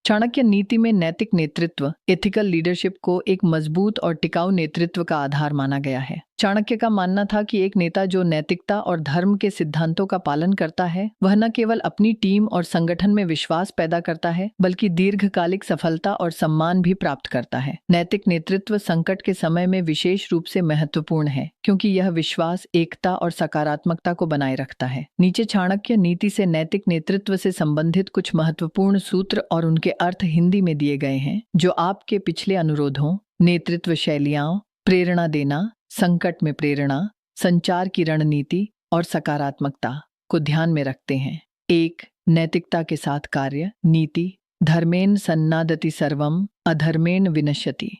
चाणक्य नीति में नैतिक नेतृत्व एथिकल लीडरशिप को एक मजबूत और टिकाऊ नेतृत्व का आधार माना गया है। चाणक्य का मानना था कि एक नेता जो नैतिकता और धर्म के सिद्धांतों का पालन करता है वह न केवल अपनी टीम और संगठन में विश्वास पैदा करता है बल्कि दीर्घकालिक सफलता और सम्मान भी प्राप्त करता है। नैतिक नेतृत्व संकट के समय में विशेष रूप से महत्वपूर्ण है क्योंकि यह विश्वास, एकता और सकारात्मकता को बनाए रखता है। नीचे चाणक्य नीति से नैतिक नेतृत्व से संबंधित कुछ महत्वपूर्ण सूत्र और उनके अर्थ हिंदी में दिए गए हैं जो आपके पिछले अनुरोधों, नेतृत्व शैलियां, प्रेरणा देना, संकट में प्रेरणा, संचार की रणनीति और सकारात्मकता को ध्यान में रखते हैं। 1. नैतिकता के साथ कार्य नीति। धर्मेण सन्नादति सर्वम अधर्मेण विनश्यति।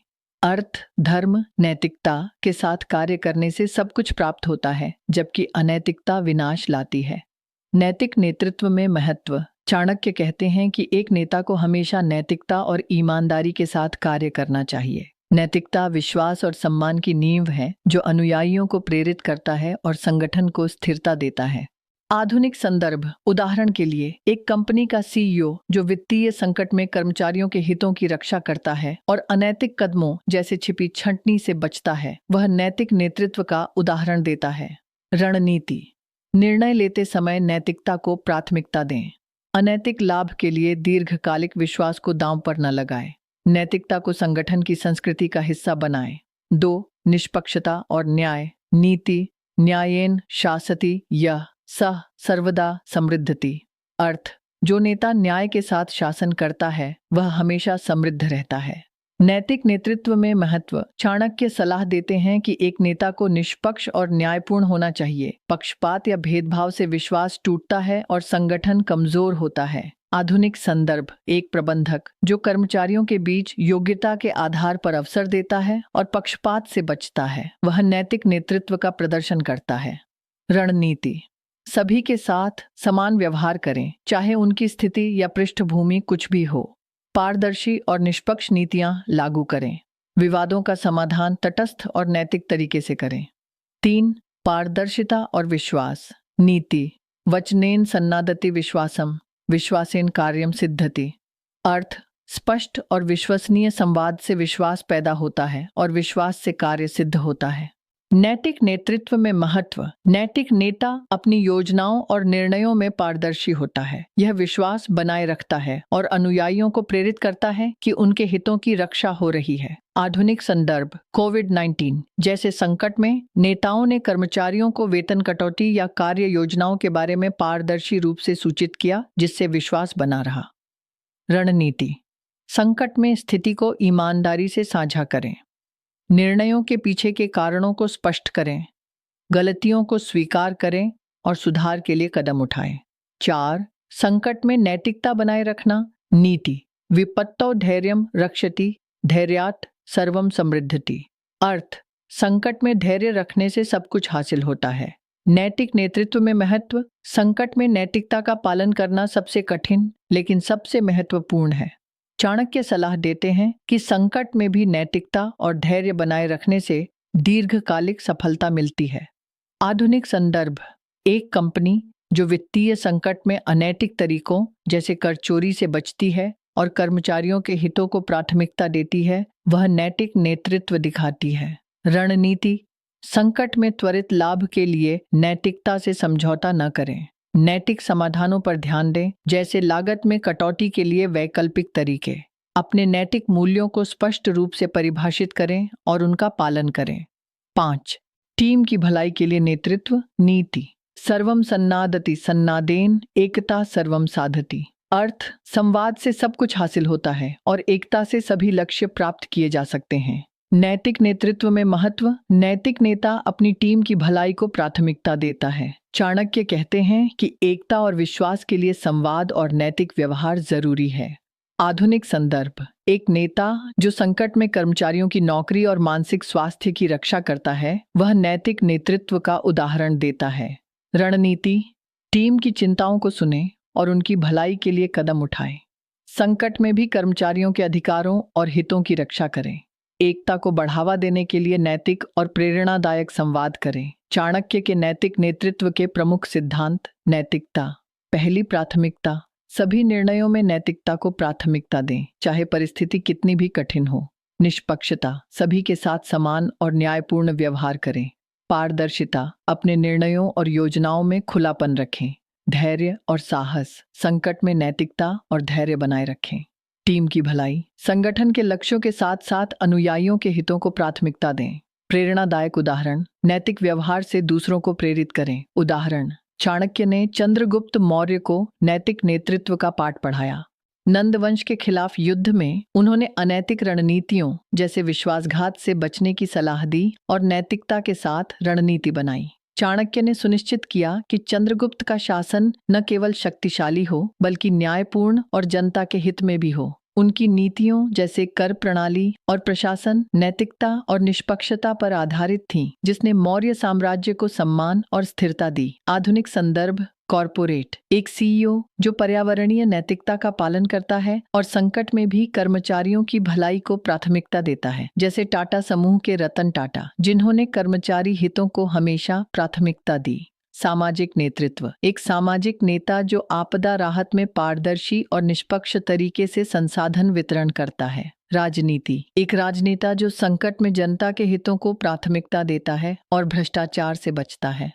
अर्थ, धर्म नैतिकता के साथ कार्य करने से सब कुछ प्राप्त होता है जबकि अनैतिकता विनाश लाती है। नैतिक नेतृत्व में महत्व। चाणक्य कहते हैं कि एक नेता को हमेशा नैतिकता और ईमानदारी के साथ कार्य करना चाहिए। नैतिकता विश्वास और सम्मान की नींव है जो अनुयायियों को प्रेरित करता है और संगठन को स्थिरता देता है। आधुनिक संदर्भ। उदाहरण के लिए एक कंपनी का सीईओ जो वित्तीय संकट में कर्मचारियों के हितों की रक्षा करता है और अनैतिक कदमों जैसे छिपी छंटनी से बचता है वह नैतिक नेतृत्व का उदाहरण देता है। रणनीति। निर्णय लेते समय नैतिकता को प्राथमिकता दें। अनैतिक लाभ के लिए दीर्घकालिक विश्वास को दांव पर न लगाएं। नैतिकता को संगठन की संस्कृति का हिस्सा बनाएं। 2. निष्पक्षता और न्याय। नीति न्यायेन शासति यः सः सर्वदा समृद्धति। अर्थ, जो नेता न्याय के साथ शासन करता है वह हमेशा समृद्ध रहता है। नैतिक नेतृत्व में महत्व। चाणक्य सलाह देते हैं कि एक नेता को निष्पक्ष और न्यायपूर्ण होना चाहिए। पक्षपात या भेदभाव से विश्वास टूटता है और संगठन कमजोर होता है। आधुनिक संदर्भ। एक प्रबंधक जो कर्मचारियों के बीच योग्यता के आधार पर अवसर देता है और पक्षपात से बचता है वह नैतिक नेतृत्व का प्रदर्शन करता है। रणनीति। सभी के साथ समान व्यवहार करें चाहे उनकी स्थिति या पृष्ठभूमि कुछ भी हो। पारदर्शी और निष्पक्ष नीतियां लागू करें। विवादों का समाधान तटस्थ और नैतिक तरीके से करें। 3. पारदर्शिता और विश्वास। नीति वचनेन सन्नादति विश्वासम विश्वासेन कार्यम सिद्धति। अर्थ, स्पष्ट और विश्वसनीय संवाद से विश्वास पैदा होता है और विश्वास से कार्य सिद्ध होता है। नैतिक नेतृत्व में महत्व। नैतिक नेता अपनी योजनाओं और निर्णयों में पारदर्शी होता है। यह विश्वास बनाए रखता है और अनुयायियों को प्रेरित करता है कि उनके हितों की रक्षा हो रही है। आधुनिक संदर्भ। कोविड-19 जैसे संकट में नेताओं ने कर्मचारियों को वेतन कटौती या कार्य योजनाओं के बारे में पारदर्शी रूप से सूचित किया जिससे विश्वास बना रहा। रणनीति। संकट में स्थिति को ईमानदारी से साझा करें। निर्णयों के पीछे के कारणों को स्पष्ट करें। गलतियों को स्वीकार करें और सुधार के लिए कदम उठाएं। 4. संकट में नैतिकता बनाए रखना। नीति विपत्तौ धैर्यम रक्षति धैर्यात् सर्वम समृद्धति। अर्थ, संकट में धैर्य रखने से सब कुछ हासिल होता है। नैतिक नेतृत्व में महत्व। संकट में नैतिकता का पालन करना सबसे कठिन लेकिन सबसे महत्वपूर्ण है। चाणक्य सलाह देते हैं कि संकट में भी नैतिकता और धैर्य बनाए रखने से दीर्घकालिक सफलता मिलती है। आधुनिक संदर्भ। एक कंपनी जो वित्तीय संकट में अनैतिक तरीकों जैसे कर चोरी से बचती है और कर्मचारियों के हितों को प्राथमिकता देती है वह नैतिक नेतृत्व दिखाती है। रणनीति। संकट में त्वरित लाभ के लिए नैतिकता से समझौता न करें। नैतिक समाधानों पर ध्यान दें जैसे लागत में कटौती के लिए वैकल्पिक तरीके। अपने नैतिक मूल्यों को स्पष्ट रूप से परिभाषित करें और उनका पालन करें। 5. टीम की भलाई के लिए नेतृत्व। नीति सर्वम सन्नादति सन्नादेन एकता सर्वम साधति। अर्थ, संवाद से सब कुछ हासिल होता है और एकता से सभी लक्ष्य प्राप्त किए जा सकते हैं। नैतिक नेतृत्व में महत्व। नैतिक नेता अपनी टीम की भलाई को प्राथमिकता देता है। चाणक्य कहते हैं कि एकता और विश्वास के लिए संवाद और नैतिक व्यवहार जरूरी है। आधुनिक संदर्भ। एक नेता जो संकट में कर्मचारियों की नौकरी और मानसिक स्वास्थ्य की रक्षा करता है वह नैतिक नेतृत्व का उदाहरण देता है। रणनीति। टीम की चिंताओं को सुनें और उनकी भलाई के लिए कदम उठाएं। संकट में भी कर्मचारियों के अधिकारों और हितों की रक्षा करें। एकता को बढ़ावा देने के लिए नैतिक और प्रेरणादायक संवाद करें। चाणक्य के नैतिक नेतृत्व के प्रमुख सिद्धांत। नैतिकता पहली प्राथमिकता, सभी निर्णयों में नैतिकता को प्राथमिकता दें, चाहे परिस्थिति कितनी भी कठिन हो। निष्पक्षता, सभी के साथ समान और न्यायपूर्ण व्यवहार करें। पारदर्शिता, अपने निर्णयों और योजनाओं में खुलापन रखें। धैर्य और साहस, संकट में नैतिकता और धैर्य बनाए रखें। टीम की भलाई, संगठन के लक्ष्यों के साथ साथ अनुयायियों के हितों को प्राथमिकता दें। प्रेरणादायक उदाहरण, नैतिक व्यवहार से दूसरों को प्रेरित करें। उदाहरण, चाणक्य ने चंद्रगुप्त मौर्य को नैतिक नेतृत्व का पाठ पढ़ाया। नंदवंश के खिलाफ युद्ध में उन्होंने अनैतिक रणनीतियों जैसे विश्वासघात से बचने की सलाह दी और नैतिकता के साथ रणनीति बनाई। चाणक्य ने सुनिश्चित किया कि चंद्रगुप्त का शासन न केवल शक्तिशाली हो बल्कि न्यायपूर्ण और जनता के हित में भी हो। उनकी नीतियों जैसे कर प्रणाली और प्रशासन नैतिकता और निष्पक्षता पर आधारित थीं, जिसने मौर्य साम्राज्य को सम्मान और स्थिरता दी। आधुनिक संदर्भ, कॉरपोरेट, एक सीईओ जो पर्यावरणीय नैतिकता का पालन करता है और संकट में भी कर्मचारियों की भलाई को प्राथमिकता देता है, जैसे टाटा समूह के रतन टाटा, जिन्होंने कर्मचारी हितों को हमेशा प्राथमिकता दी। सामाजिक नेतृत्व, एक सामाजिक नेता जो आपदा राहत में पारदर्शी और निष्पक्ष तरीके से संसाधन वितरण करता है। राजनीति, एक राजनेता जो संकट में जनता के हितों को प्राथमिकता देता है और भ्रष्टाचार से बचता है।